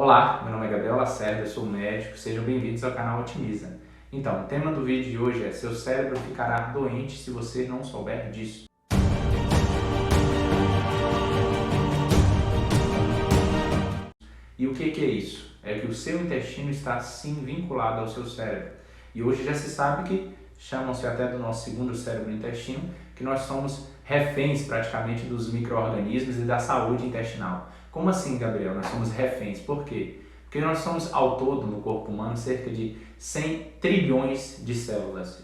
Olá, meu nome é Gabriel Lacerda, eu sou médico, sejam bem-vindos ao canal Otimiza. Então, o tema do vídeo de hoje é: seu cérebro ficará doente se você não souber disso. E o que é isso? É que o seu intestino está sim vinculado ao seu cérebro. E hoje já se sabe que, chamam-se até do nosso segundo cérebro, intestino, que nós somos reféns praticamente dos micro-organismos e da saúde intestinal. Como assim, Gabriel? Nós somos reféns. Por quê? Porque nós somos, ao todo, no corpo humano, cerca de 100 trilhões de células.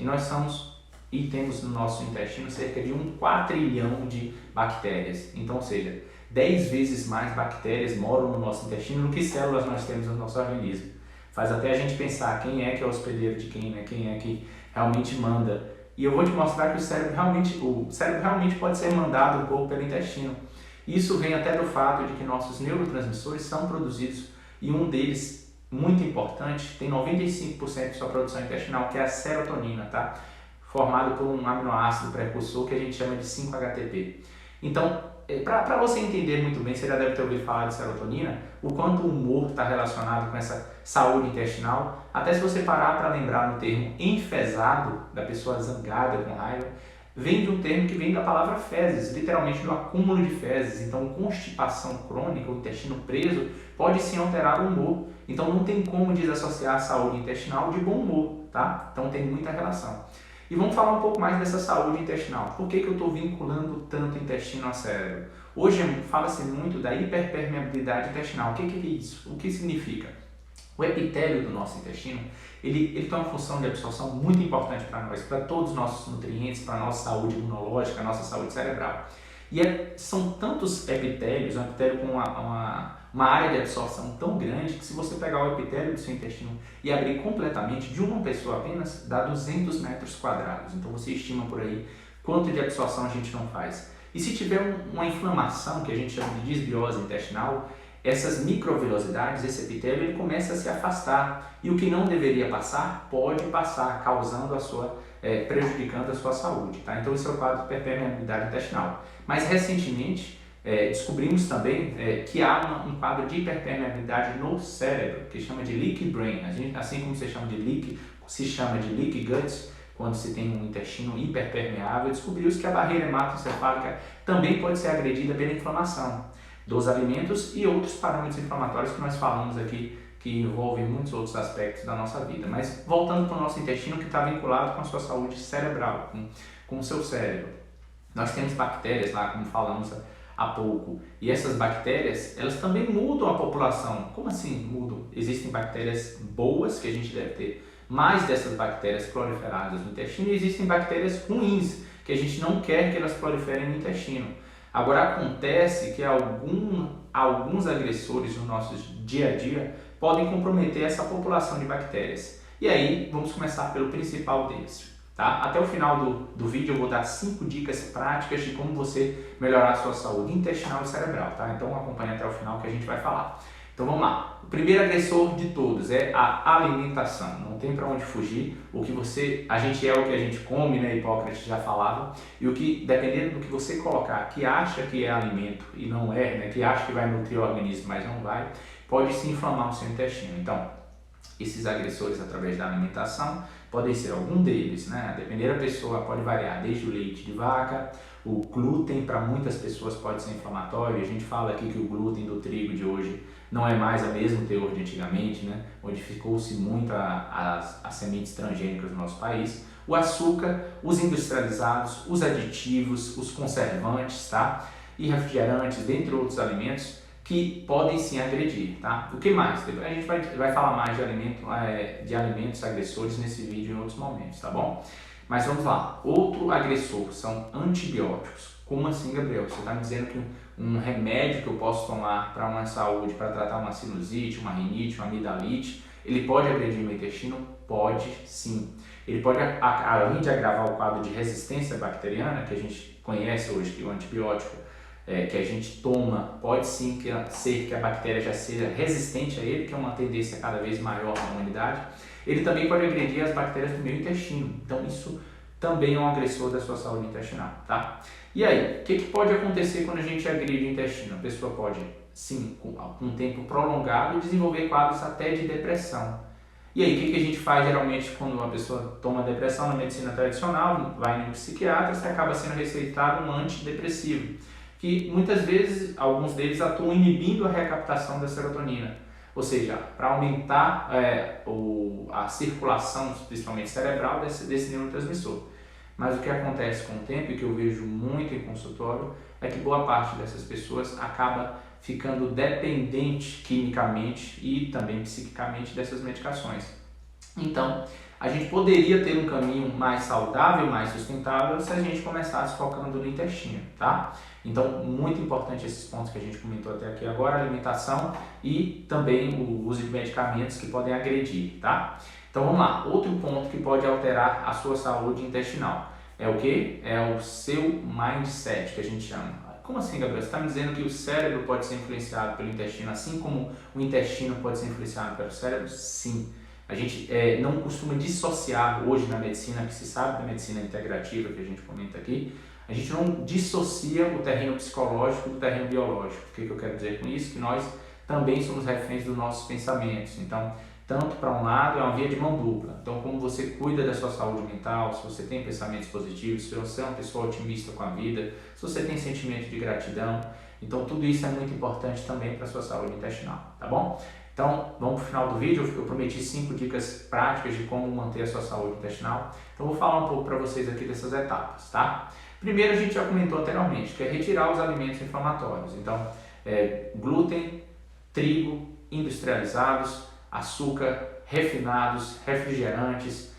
E temos no nosso intestino cerca de 1 quatrilhão de bactérias. Então, ou seja, 10 vezes mais bactérias moram no nosso intestino do que células nós temos no nosso organismo. Faz até a gente pensar quem é que é hospedeiro de quem, né? Quem é que realmente manda. E eu vou te mostrar que o cérebro realmente pode ser mandado um pouco pelo intestino. Isso vem até do fato de que nossos neurotransmissores são produzidos e um deles, muito importante, tem 95% de sua produção intestinal, que é a serotonina, tá? Formado por um aminoácido precursor que a gente chama de 5-HTP. Então, para você entender muito bem, você já deve ter ouvido falar de serotonina, o quanto o humor está relacionado com essa saúde intestinal, até se você parar para lembrar no termo enfesado, da pessoa zangada, com raiva, vem de um termo que vem da palavra fezes, literalmente do acúmulo de fezes. Então, constipação crônica, o intestino preso, pode sim alterar o humor. Então, não tem como desassociar a saúde intestinal de bom humor, tá? Então, tem muita relação. E vamos falar um pouco mais dessa saúde intestinal. Por que eu estou vinculando tanto intestino ao cérebro? Hoje fala-se muito da hiperpermeabilidade intestinal. O que é isso? O que significa? O epitélio do nosso intestino, ele tem uma função de absorção muito importante para nós, para todos os nossos nutrientes, para a nossa saúde imunológica, a nossa saúde cerebral. E são tantos epitélios, um epitélio com uma área de absorção tão grande que se você pegar o epitélio do seu intestino e abrir completamente, de uma pessoa apenas, dá 200 metros quadrados. Então você estima por aí quanto de absorção a gente não faz. E se tiver uma inflamação, que a gente chama de disbiose intestinal, essas microvilosidades, esse epitélio, ele começa a se afastar e o que não deveria passar, pode passar, prejudicando a sua saúde. Tá? Então esse é o quadro de hiperpermeabilidade intestinal. Mas recentemente descobrimos também que há um quadro de hiperpermeabilidade no cérebro, que chama de leaky brain. Assim como se chama de leaky gut, quando se tem um intestino hiperpermeável, descobriu-se que a barreira hematoencefálica também pode ser agredida pela inflamação dos alimentos e outros parâmetros inflamatórios que nós falamos aqui, que envolvem muitos outros aspectos da nossa vida. Mas voltando para o nosso intestino, que está vinculado com a sua saúde cerebral, com o seu cérebro. Nós temos bactérias lá, como falamos há pouco, e essas bactérias, elas também mudam a população. Como assim mudam? Existem bactérias boas, que a gente deve ter mais dessas bactérias proliferadas no intestino, e existem bactérias ruins, que a gente não quer que elas proliferem no intestino. Agora, acontece que alguns agressores no nosso dia a dia podem comprometer essa população de bactérias. E aí, vamos começar pelo principal deles. Tá? Até o final do vídeo eu vou dar 5 dicas práticas de como você melhorar a sua saúde intestinal e cerebral. Tá? Então acompanhe até o final que a gente vai falar. Então vamos lá. O primeiro agressor de todos é a alimentação. Não tem para onde fugir. A gente é o que a gente come, né? Hipócrates já falava. E dependendo do que você colocar, que acha que é alimento e não é, né? Que acha que vai nutrir o organismo, mas não vai, pode se inflamar o seu intestino. Então, esses agressores através da alimentação podem ser algum deles, né? Dependendo da pessoa, pode variar desde o leite de vaca, o glúten para muitas pessoas pode ser inflamatório. A gente fala aqui que o glúten do trigo de hoje não é mais o mesmo teor de antigamente, né? Modificou-se muito as sementes transgênicas do nosso país. O açúcar, os industrializados, os aditivos, os conservantes, tá? E refrigerantes, dentre outros alimentos, que podem sim agredir, tá? O que mais? A gente vai falar mais de alimentos agressores nesse vídeo em outros momentos, tá bom? Mas vamos lá. Outro agressor são antibióticos. Como assim, Gabriel? Você está me dizendo que um remédio que eu posso tomar para uma saúde, para tratar uma sinusite, uma rinite, uma amidalite, ele pode agredir meu intestino? Pode sim. Ele pode, além de agravar o quadro de resistência bacteriana, que a gente conhece hoje, que o antibiótico que a gente toma, pode sim ser que a bactéria já seja resistente a ele, que é uma tendência cada vez maior na humanidade. Ele também pode agredir as bactérias do meu intestino, então isso também é um agressor da sua saúde intestinal, tá? E aí, o que pode acontecer quando a gente agride o intestino? A pessoa pode sim, com um tempo prolongado, desenvolver quadros até de depressão. E aí, o que a gente faz geralmente quando uma pessoa toma depressão na medicina tradicional, vai no psiquiatra, você acaba sendo receitado um antidepressivo, que muitas vezes, alguns deles atuam inibindo a recaptação da serotonina, ou seja, para aumentar a circulação, principalmente cerebral, desse neurotransmissor. Mas o que acontece com o tempo, e que eu vejo muito em consultório, é que boa parte dessas pessoas acaba ficando dependente quimicamente e também psiquicamente dessas medicações. Então, a gente poderia ter um caminho mais saudável, mais sustentável, se a gente começasse focando no intestino, tá? Então, muito importante esses pontos que a gente comentou até aqui agora, alimentação e também o uso de medicamentos que podem agredir, tá? Então, vamos lá. Outro ponto que pode alterar a sua saúde intestinal é o quê? É o seu mindset, que a gente chama. Como assim, Gabriel? Você está me dizendo que o cérebro pode ser influenciado pelo intestino, assim como o intestino pode ser influenciado pelo cérebro? Sim. A gente não costuma dissociar hoje na medicina, que se sabe da medicina integrativa, que a gente comenta aqui, a gente não dissocia o terreno psicológico do terreno biológico. O que eu quero dizer com isso? Que nós também somos reféns dos nossos pensamentos. Então, tanto para um lado é uma via de mão dupla. Então, como você cuida da sua saúde mental, se você tem pensamentos positivos, se você é uma pessoa otimista com a vida, se você tem sentimento de gratidão, então tudo isso é muito importante também para a sua saúde intestinal, tá bom? Então, vamos para o final do vídeo. Eu prometi 5 dicas práticas de como manter a sua saúde intestinal. Então, vou falar um pouco para vocês aqui dessas etapas, tá? Primeiro, a gente já comentou anteriormente, que é retirar os alimentos inflamatórios. Então, glúten, trigo, industrializados, açúcar, refinados, refrigerantes.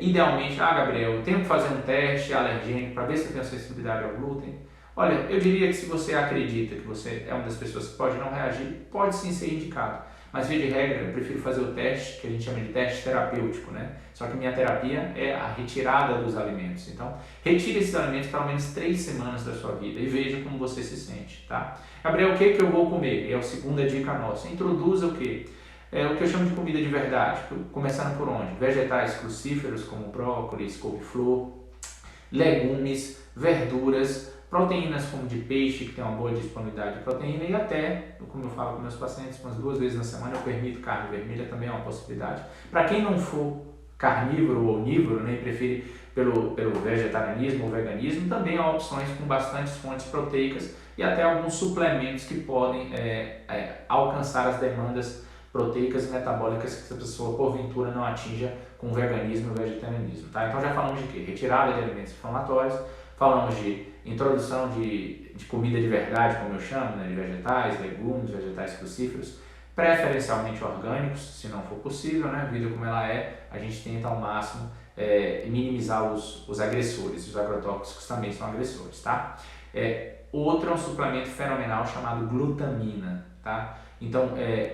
Idealmente, Gabriel, eu tenho que fazer um teste alergênico para ver se eu tenho sensibilidade ao glúten. Olha, eu diria que se você acredita que você é uma das pessoas que pode não reagir, pode sim ser indicado. Mas, via de regra, eu prefiro fazer o teste, que a gente chama de teste terapêutico, né? Só que minha terapia é a retirada dos alimentos. Então, retire esses alimentos pelo menos 3 semanas da sua vida e veja como você se sente, tá? Gabriel, o que eu vou comer? É a segunda dica nossa. Introduza o quê? O que eu chamo de comida de verdade, começando por onde? Vegetais crucíferos como brócolis, couve-flor, legumes, verduras, proteínas como de peixe, que tem uma boa disponibilidade de proteína, e até, como eu falo com meus pacientes, umas 2 vezes na semana eu permito carne vermelha, também é uma possibilidade. Para quem não for carnívoro ou onívoro, né, e prefere pelo vegetarianismo ou veganismo, também há opções com bastantes fontes proteicas e até alguns suplementos que podem alcançar as demandas proteicas e metabólicas que a pessoa porventura não atinja com o veganismo e o vegetarianismo, tá? Então já falamos de quê? Retirada de alimentos inflamatórios, falamos de introdução de comida de verdade, como eu chamo, né? De vegetais, legumes, vegetais crucíferos, preferencialmente orgânicos, se não for possível, né? A vida como ela é, a gente tenta ao máximo minimizar os agressores, os agrotóxicos também são agressores, tá? Outro é um suplemento fenomenal chamado glutamina, tá? Então,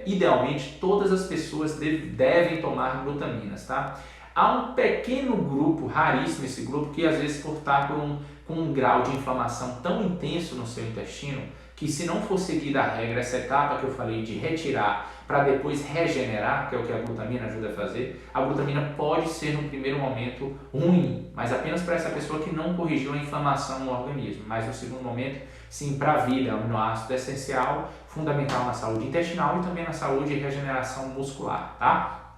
idealmente, todas as pessoas devem tomar glutaminas, tá? Há um pequeno grupo, raríssimo esse grupo, que às vezes por estar com um grau de inflamação tão intenso no seu intestino, que se não for seguida a regra, essa etapa que eu falei de retirar para depois regenerar, que é o que a glutamina ajuda a fazer, a glutamina pode ser no primeiro momento ruim, mas apenas para essa pessoa que não corrigiu a inflamação no organismo, mas no segundo momento, sim, para a vida, é um aminoácido essencial, fundamental na saúde intestinal e também na saúde e regeneração muscular, tá?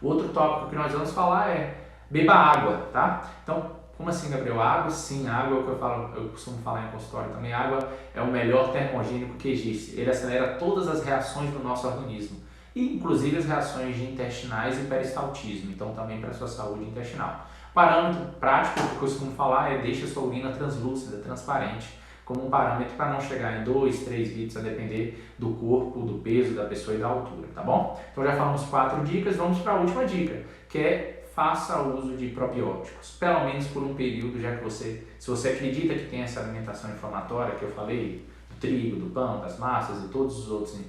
Outro tópico que nós vamos falar é beba água, tá? Então, como assim, Gabriel? Água? Sim, água é o que eu costumo falar em consultório também. Água é o melhor termogênico que existe. Ele acelera todas as reações do nosso organismo, e inclusive as reações intestinais e peristaltismo, então também para a sua saúde intestinal. Parâmetro prático que eu costumo falar é deixe a sua urina translúcida, transparente, como um parâmetro para não chegar em 2, 3 litros, a depender do corpo, do peso da pessoa e da altura, tá bom? Então já falamos 4 dicas, vamos para a última dica, que é faça uso de probióticos, pelo menos por um período, já que se você acredita que tem essa alimentação inflamatória que eu falei, do trigo, do pão, das massas e todos os outros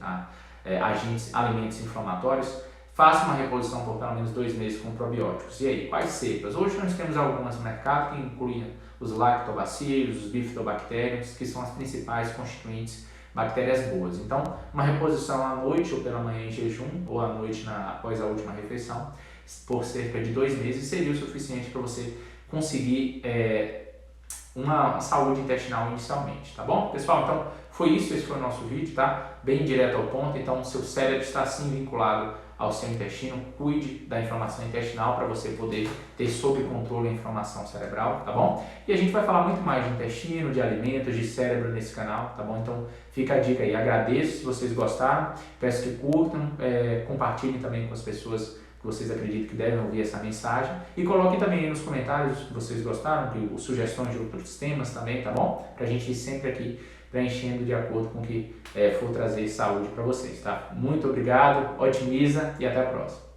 alimentos inflamatórios, faça uma reposição por pelo menos 2 meses com probióticos. E aí, quais cepas? Hoje nós temos algumas no mercado que incluem os lactobacilos, os bifidobactérios, que são as principais constituintes bactérias boas. Então, uma reposição à noite ou pela manhã em jejum, ou à noite após a última refeição, por cerca de 2 meses, seria o suficiente para você conseguir uma saúde intestinal inicialmente, tá bom? Pessoal, então Foi isso, esse foi o nosso vídeo, tá? Bem direto ao ponto, então seu cérebro está sim vinculado ao seu intestino, cuide da inflamação intestinal para você poder ter sob controle a inflamação cerebral, tá bom? E a gente vai falar muito mais de intestino, de alimentos, de cérebro nesse canal, tá bom? Então fica a dica aí, agradeço se vocês gostaram, peço que curtam, compartilhem também com as pessoas que vocês acreditam que devem ouvir essa mensagem e coloquem também aí nos comentários se vocês gostaram, sugestões de outros temas também, tá bom? Pra gente ir sempre aqui preenchendo de acordo com o que for trazer saúde para vocês, tá? Muito obrigado, otimiza e até a próxima.